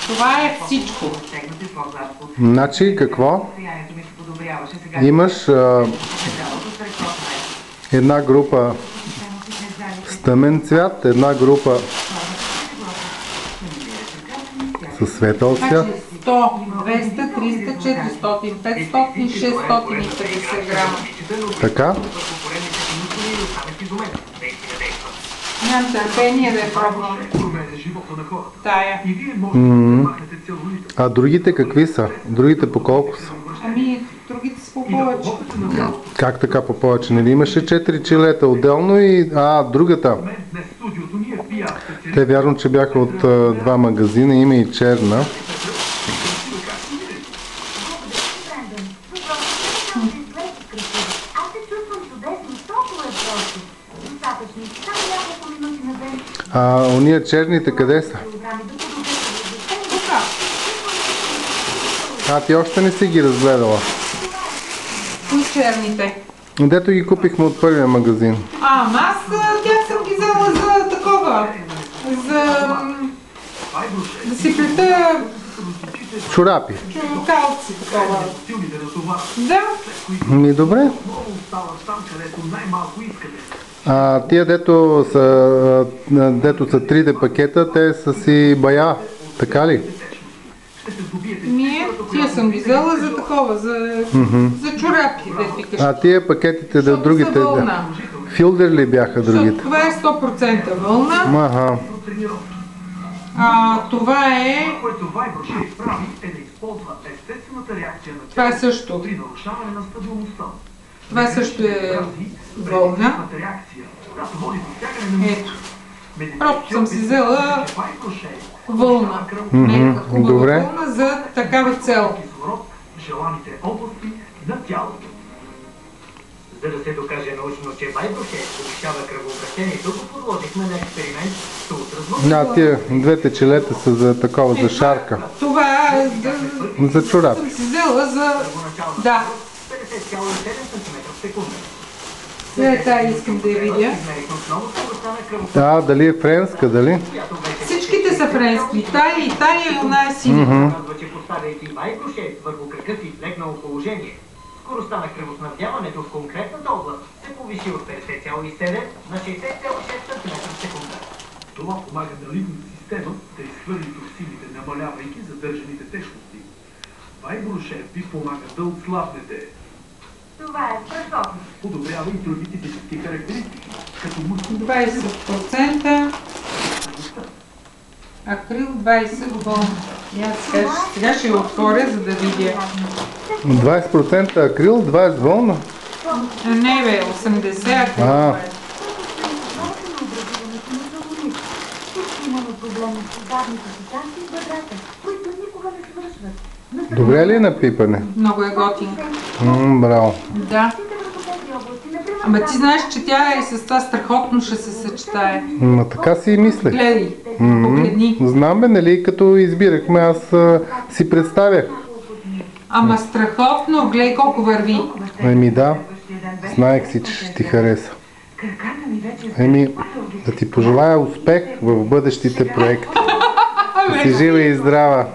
Това е всичко. Значи какво? Имаш една група с тъмен цвят, една група със светъл цвят. 100, 200, 300, 400, 500, 650 грама. Така? Нямам търпение да я пробвам. Тая. А другите какви са? Другите по колко са? Ами, другите са по повече. Как така по повече? Нали имаше 4 чилета отделно и... другата. Те вярно, че бяха от два магазина, има и черна. Уния черните къде са? Ти още не си ги разгледала? Кои черните? Дето ги купихме от първия магазин. Аз тях съм ги взела за такова. Да си плета... Чорапи. Калци такова. Да. Добре. Тия дето са 3D пакета, те са си бая, така ли? Тия съм ги взела за такова, за чорапи, да викаш. Тия пакетите, другите, филдер ли бяха другите? Това е 100% вълна. Това е... Това е също. Това също е вълна. Ето. Просто съм си взела вълна. Добре. Вълна за такава цел. За да се докаже научно, че Вайброшер повишава кръвообращението, го подложихме на експеримент с ултразвук. Тия двете челета са за такова, за шарка. Това е за чорапи. Съм си взела за... Да. 50,7 см в секунда. Тая искам да я видя. Дали е френска, дали? Всичките са френски. Тая и она е синя. Казва, че поставяйки Вайброшер върху крака си в легнало положение, скоростта на кръвоснабдяването в конкретната област се повиши от 50,7 на 60,6 см в секунда. Това помага на ливната система да изхвърли токсините, намалявайки задържаните тежести. Вайброшер помага да отслабнете. Това е страхотно. Подобрява и другите физически характеристики, като мускулна 20%. Акрил 20 вълна. Сега ще я отворя, за да видя. 20% акрил, 20 вълна? Не бе, 80 акрил. Добре ли е на пипане? Много е готинка. Браво. Да. Ама ти знаеш, че тя и с това страхотно ще се съчетае. Така си и мислех. Гледай, погледни. Знам бе, нали, като избирахме, аз си представях. Ама страхотно, гледай колко върви. Да, знаех си, че ще ти хареса. Да ти пожелая успех в бъдещите проекти. Да си жива и здрава.